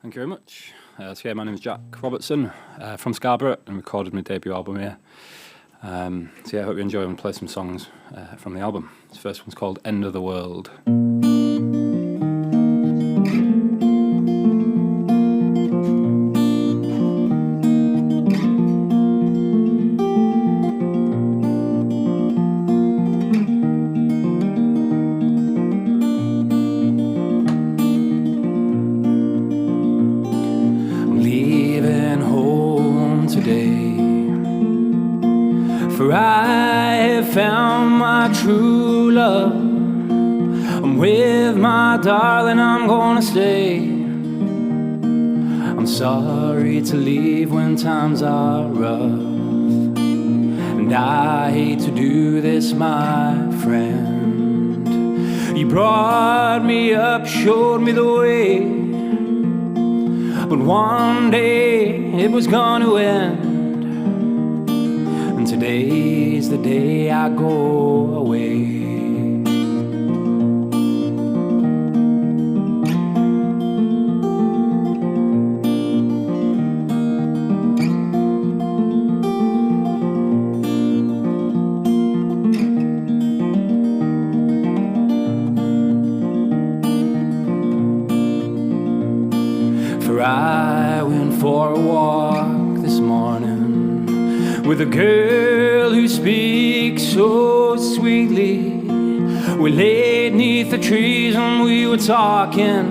Thank you very much. My name is Jack Robertson from Scarborough and recorded my debut album here. I hope you enjoy and play some songs from the album. This first one's called End of the World. For I have found my true love. I'm with my darling, I'm gonna stay. I'm sorry to leave when times are rough, and I hate to do this, my friend. You brought me up, showed me the way, but one day it was gonna end. Today's the day I go away. For I went for a walk this morning with a girl who speaks so sweetly. We laid 'neath the trees and we were talking.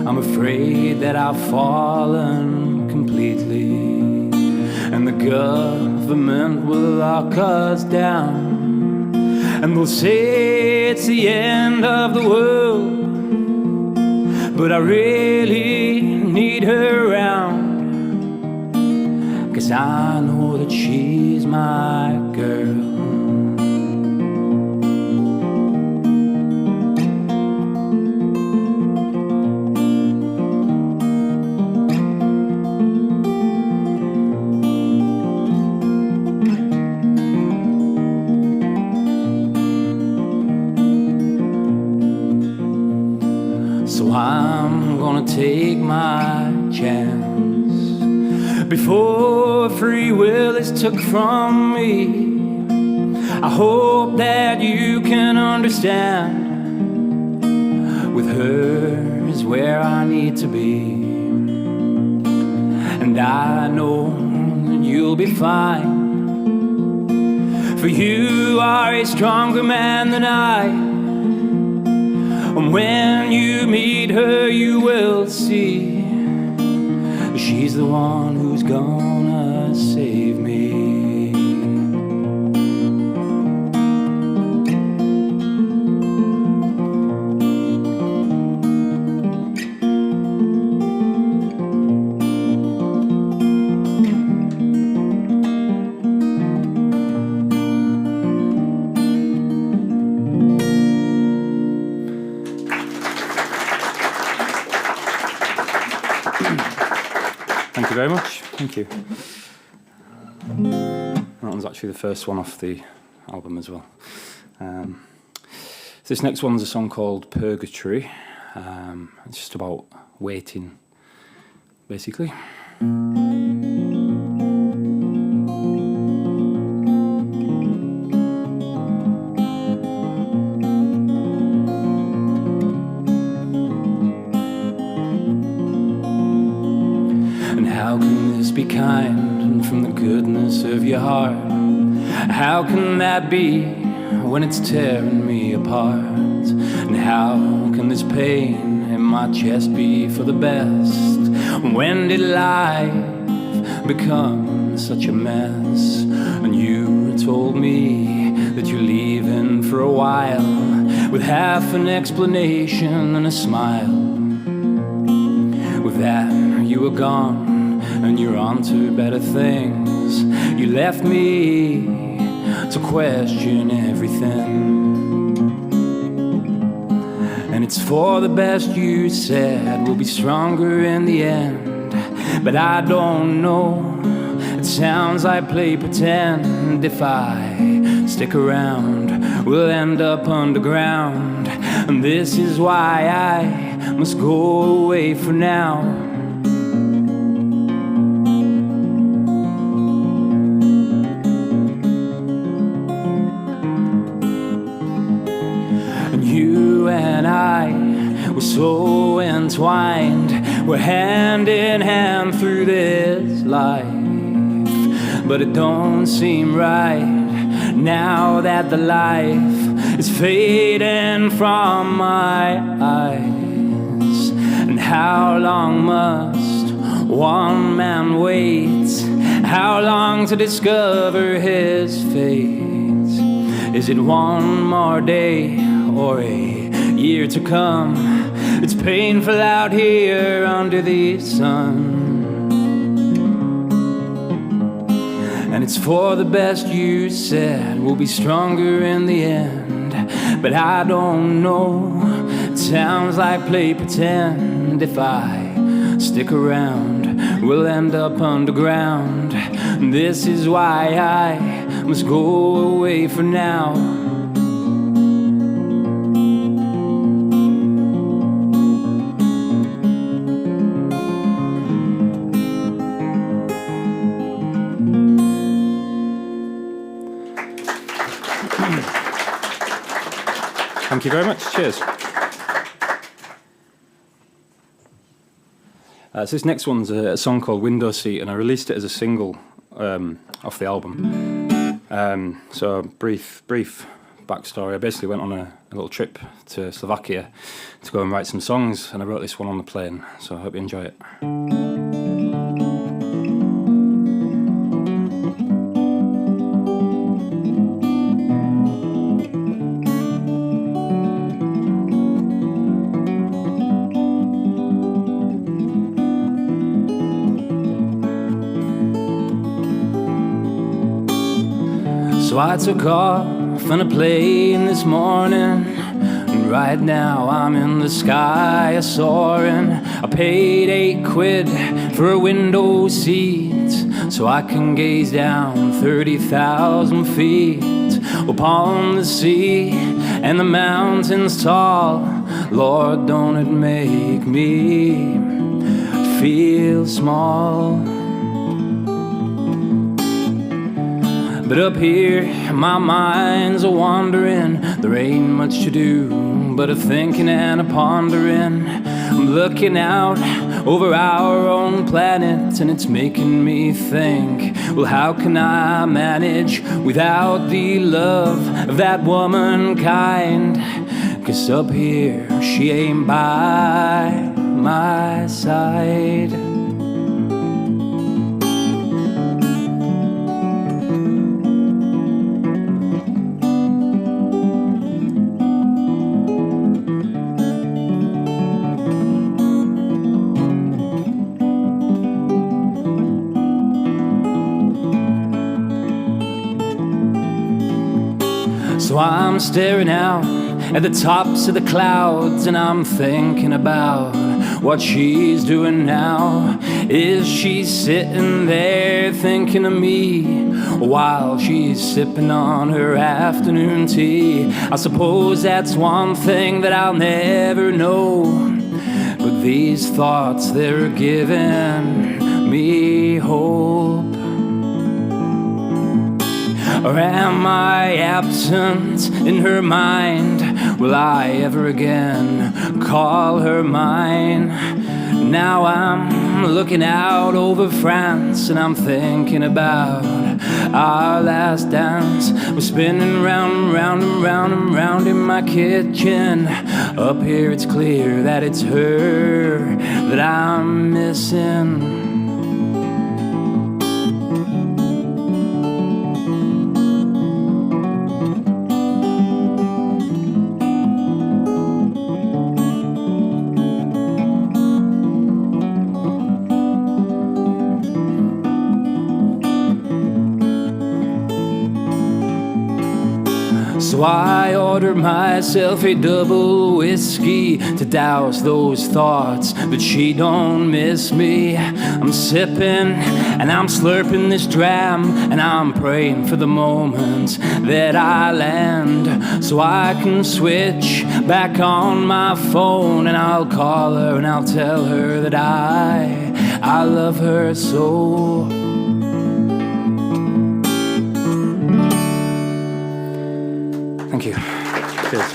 I'm afraid that I've fallen completely, and the government will lock us down, and they'll say it's the end of the world. But I really need her around, 'cause I know that she's my girl. So I'm gonna take my chance before free will is took from me. I hope that you can understand. With her is where I need to be, and I know that you'll be fine. For you are a stronger man than I, and when you meet her you will see she's the one who's gonna save me. Thank you very much. Thank you. That one's actually the first one off the album as well. This next one's a song called Purgatory. It's just about waiting, basically. How can this be kind and from the goodness of your heart? How can that be when it's tearing me apart? And how can this pain in my chest be for the best? When did life become such a mess? And you told me that you're leaving for a while, with half an explanation and a smile. With that you were gone, and you're on to better things. You left me to question everything, and it's for the best. You said we'll be stronger in the end, but I don't know. It sounds like play pretend. If I stick around, we'll end up underground, and this is why I must go away for now. And you and I, we're so entwined, we're hand in hand through this life. But it don't seem right now that the life is fading from my eyes. And how long must one man wait? How long to discover his fate? Is it one more day or a year to come? It's painful out here under the sun. And it's for the best, you said. We'll be stronger in the end. But I don't know. It sounds like play pretend. If I stick around, we'll end up underground. This is why I must go away for now. Thank you very much. Cheers. So this next one's a song called Window Seat, and I released it as a single off the album. So brief backstory. I basically went on a little trip to Slovakia to go and write some songs, and I wrote this one on the plane. So I hope you enjoy it. So I took off on a plane this morning, and right now I'm in the sky soaring. I paid £8 for a window seat, so I can gaze down 30,000 feet upon the sea and the mountains tall. Lord, don't it make me feel small? But up here, my mind's a wandering. There ain't much to do but a thinking and a pondering. I'm looking out over our own planet, and it's making me think, well, how can I manage without the love of that womankind? 'Cause up here, she ain't by my side. So I'm staring out at the tops of the clouds, and I'm thinking about what she's doing now. Is she sitting there thinking of me while she's sipping on her afternoon tea? I suppose that's one thing that I'll never know, but these thoughts, they're giving me hope. Or am I absent in her mind? Will I ever again call her mine? Now I'm looking out over France, and I'm thinking about our last dance. We're spinning round and round and round and round in my kitchen. Up here it's clear that it's her that I'm missing. So So I order myself a double whiskey to douse those thoughts that she don't miss me. I'm sipping and I'm slurping this dram, and I'm praying for the moment that I land, so I can switch back on my phone, and I'll call her and I'll tell her that I love her so. Thank you. Cheers.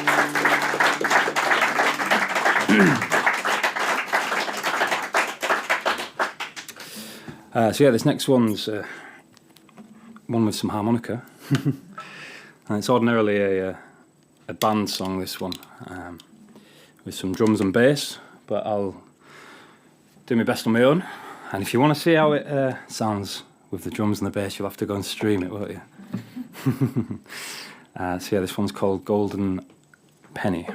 So yeah, this next one's one with some harmonica. And it's ordinarily a band song, this one, with some drums and bass, but I'll do my best on my own. And if you want to see how it sounds with the drums and the bass, you'll have to go and stream it, won't you? So yeah, this one's called Golden Penny.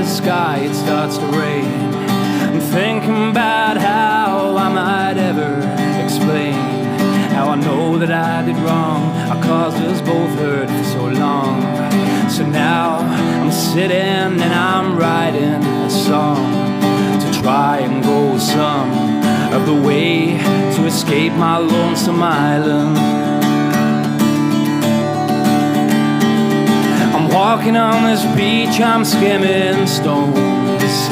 Sky, it starts to rain. I'm thinking about how I might ever explain how I know that I did wrong. I caused us both hurt for so long. So now I'm sitting and I'm writing a song to try and go some of the way to escape my lonesome island. Walking on this beach, I'm skimming stones,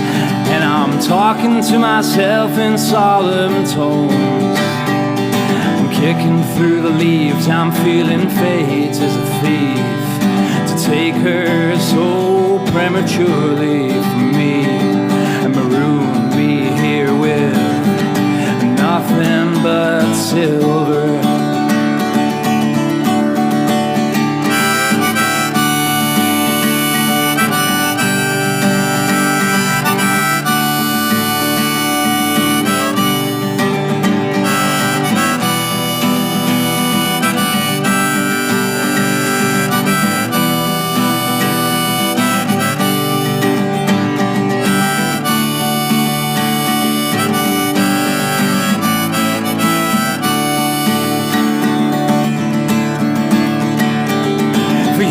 and I'm talking to myself in solemn tones. I'm kicking through the leaves, I'm feeling fate as a thief to take her so prematurely from me and maroon me here with nothing but silver.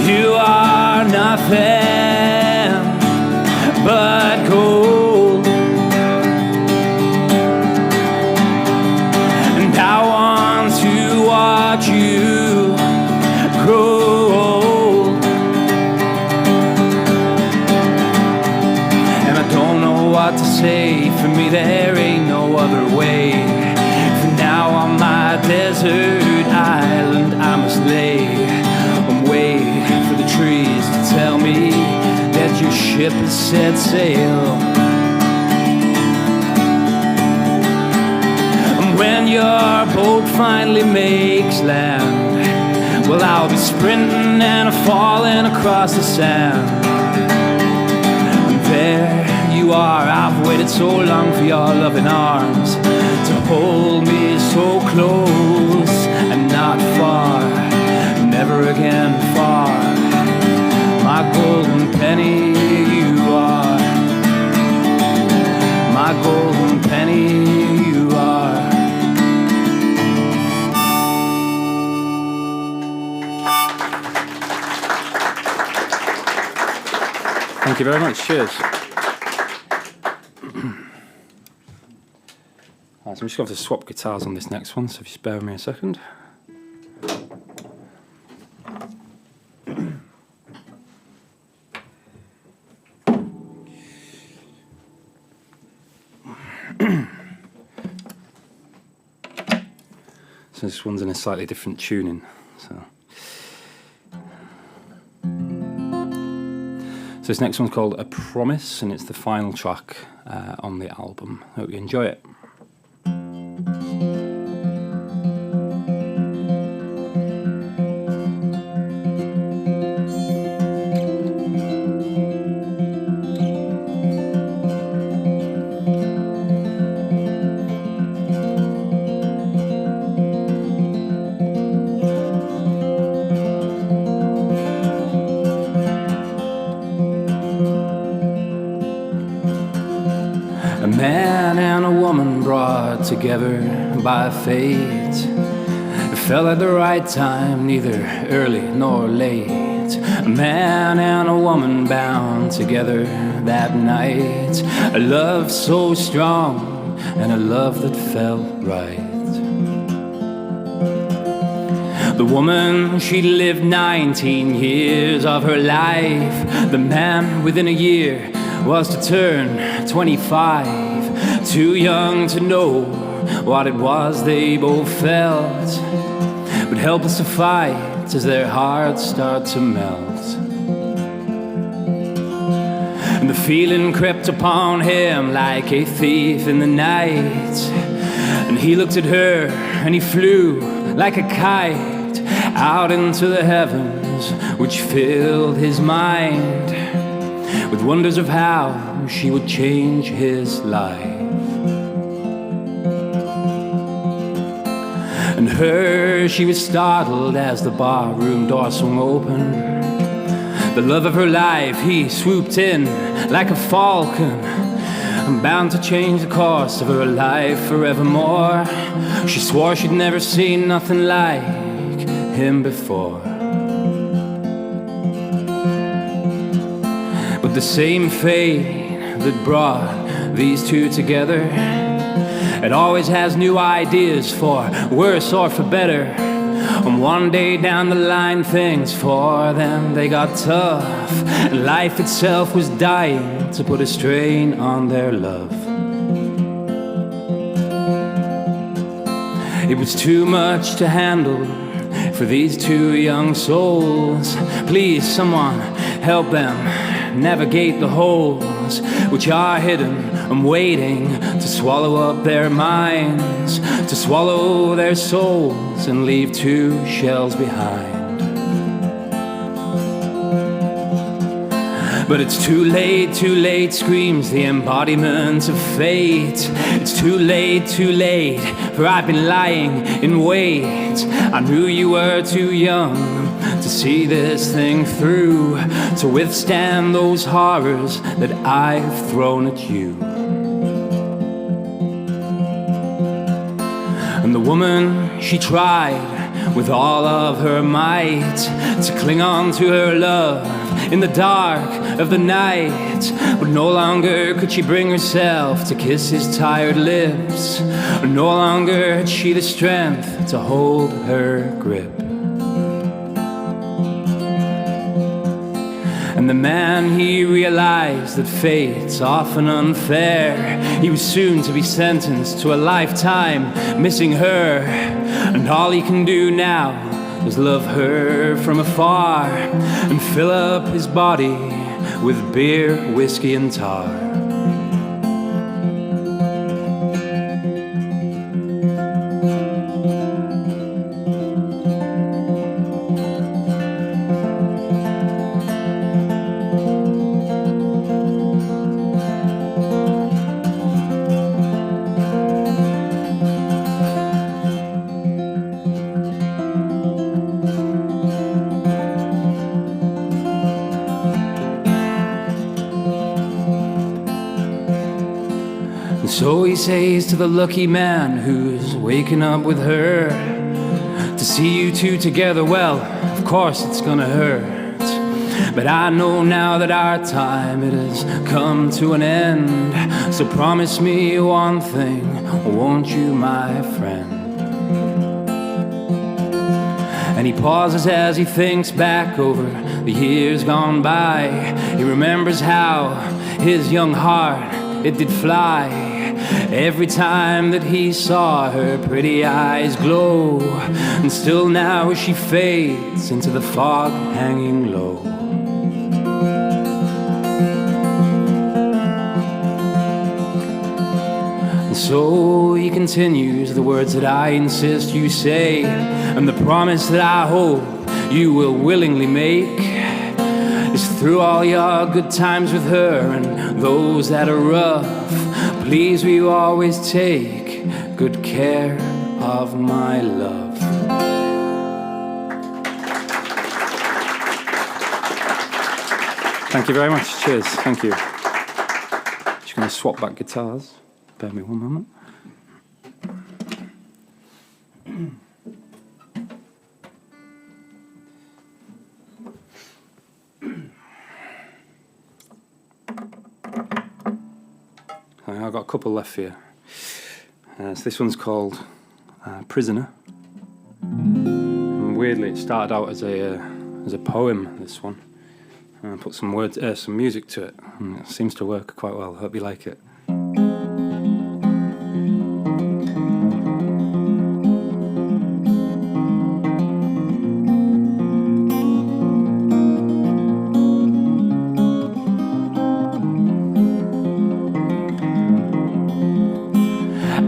You are nothing but gold, and I want to watch you grow old. And I don't know what to say, for me there ain't no other way. For now on my desert island I must lay and wait for the trees to tell me that your ship has set sail. And when your boat finally makes land, well, I'll be sprinting and falling across the sand. And there you are, I've waited so long for your loving arms to hold me so close and not far, never again far. My golden penny you are, my golden penny you are. Thank you very much. Cheers. Right, so I'm just going to swap guitars on this next one, so if you spare me a second. So this one's in a slightly different tuning. So this next one's called A Promise, and it's the final track on the album. Hope you enjoy it. A man and a woman brought together by fate. It fell at the right time, neither early nor late. A man and a woman bound together that night. A love so strong and a love that felt right. The woman, she lived 19 years of her life. The man, within a year, was to turn 25. Too young to know what it was they both felt, but helpless to fight as their hearts start to melt. And the feeling crept upon him like a thief in the night. And he looked at her and he flew like a kite out into the heavens, which filled his mind with wonders of how she would change his life. And her, she was startled as the barroom door swung open. The love of her life, he swooped in like a falcon, bound to change the course of her life forevermore. She swore she'd never seen nothing like him before. But the same fate that brought these two together, it always has new ideas for worse or for better. And one day down the line, things for them, they got tough. And life itself was dying to put a strain on their love. It was too much to handle for these two young souls. Please, someone, help them navigate the holes which are hidden and waiting to swallow up their minds, to swallow their souls and leave two shells behind. But it's too late, screams the embodiment of fate. It's too late, for I've been lying in wait. I knew you were too young to see this thing through, to withstand those horrors that I've thrown at you. And the woman, she tried with all of her might to cling on to her love in the dark of the night. But no longer could she bring herself to kiss his tired lips. No longer had she the strength to hold her grip. And the man, he realized that fate's often unfair. He was soon to be sentenced to a lifetime missing her. And all he can do now is love her from afar and fill up his body with beer, whiskey and tar. So he says to the lucky man who's waking up with her, to see you two together, well, of course it's gonna hurt. But I know now that our time, it has come to an end. So promise me one thing, won't you, my friend? And he pauses as he thinks back over the years gone by. He remembers how his young heart, it did fly every time that he saw her pretty eyes glow. And still now she fades into the fog hanging low. And so he continues the words that I insist you say, and the promise that I hope you will willingly make is through all your good times with her and those that are rough, please will you always take good care of my love. Thank you very much. Cheers. Thank you. Just going to swap back guitars. Bear me one moment. I've got a couple left here. So this one's called Prisoner. And weirdly, it started out as a poem. This one. I put some words, some music to it, and it seems to work quite well. Hope you like it.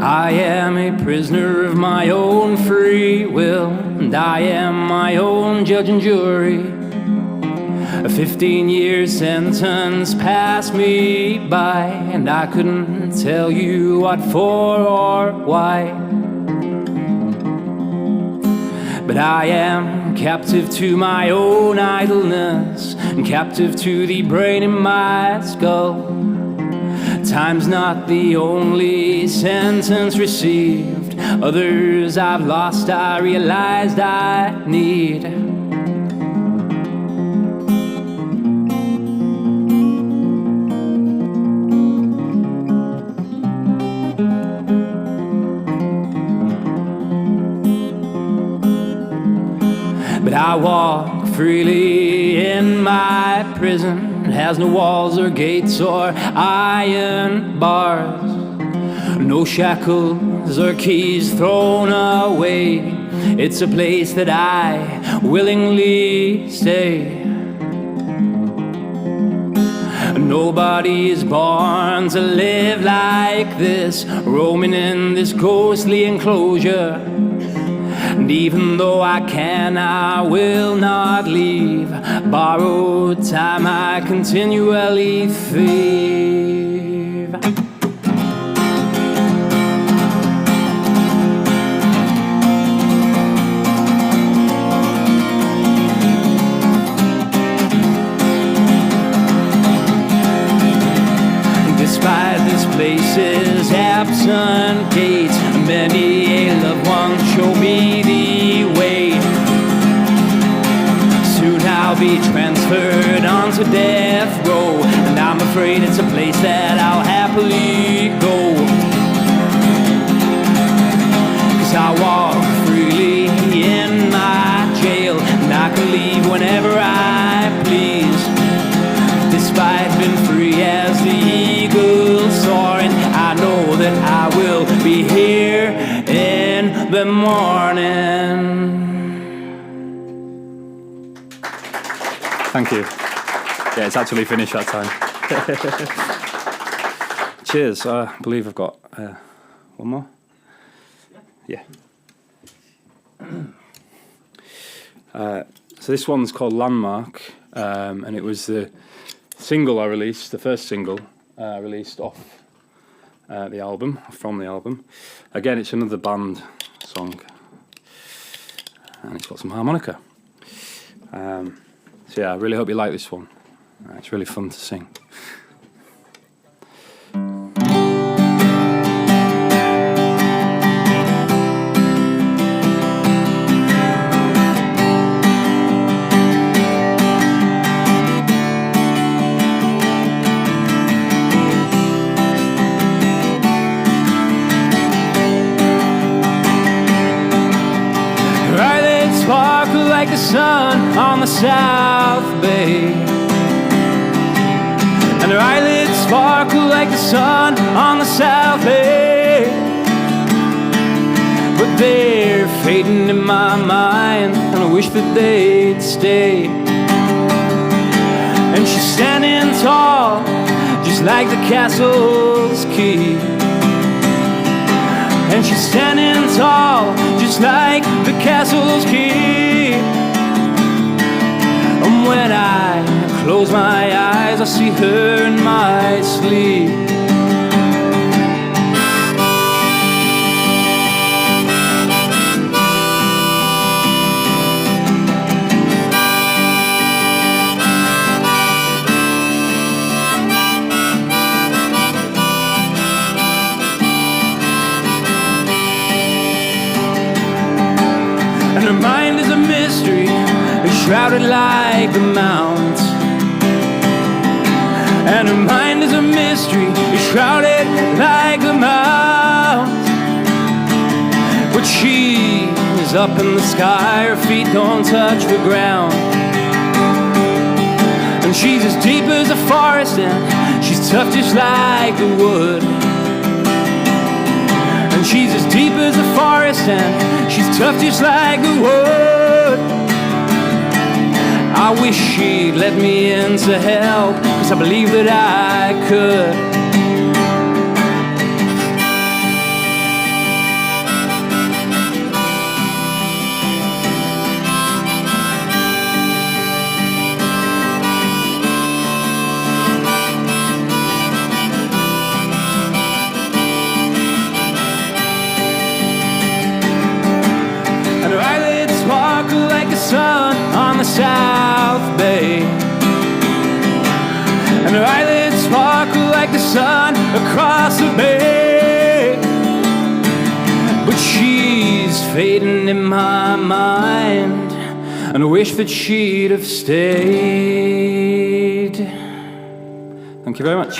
I am a prisoner of my own free will, and I am my own judge and jury. A 15-year sentence passed me by, and I couldn't tell you what for or why. But I am captive to my own idleness, and captive to the brain in my skull. Time's not the only sentence received. Others I've lost, I realized I need. But I walk freely in my prison. It has no walls or gates or iron bars, no shackles or keys thrown away. It's a place that I willingly stay. Nobody is born to live like this, roaming in this ghostly enclosure. And even though I can, I will not leave. Borrowed time I continually thieve. Despite this place's absent gates, many a loved one show me the way. Soon I'll be transferred onto death row, and I'm afraid it's a place that I'll happily go. 'Cause I walk freely in my jail, and I can leave whenever I please. Despite being free as the eagle soaring, I know that I will be here in the morning. Thank you. Yeah, it's actually finished that time. Cheers. I believe I've got one more. Yeah. So this one's called Landmark, and it was the single I released, the first single released off the album, from the album. Again, it's another band song, and it's got some harmonica. So yeah, I really hope you like this one. It's really fun to sing. Sparkle like the sun on the South Bay, and her eyelids sparkle like the sun on the South Bay. But they're fading in my mind, and I wish that they'd stay. And she's standing tall, just like the castle's key. and she's standing tall, just like the castle's keep. And when I close my eyes, I see her in my sleep. And her mind is a mystery, shrouded like the mount. And her mind is a mystery, shrouded like the mount. But she is up in the sky, her feet don't touch the ground. And she's as deep as a forest, and she's tough just like the wood. And she's as deep as a forest, and she's tough just like the wood. I wish she'd let me in to help, 'cause I believe that I could. And her eyelids sparkle like the sun on the South Bay. And her eyelids sparkle like the sun across the bay. But she's fading in my mind, and I wish that she'd have stayed. Thank you very much.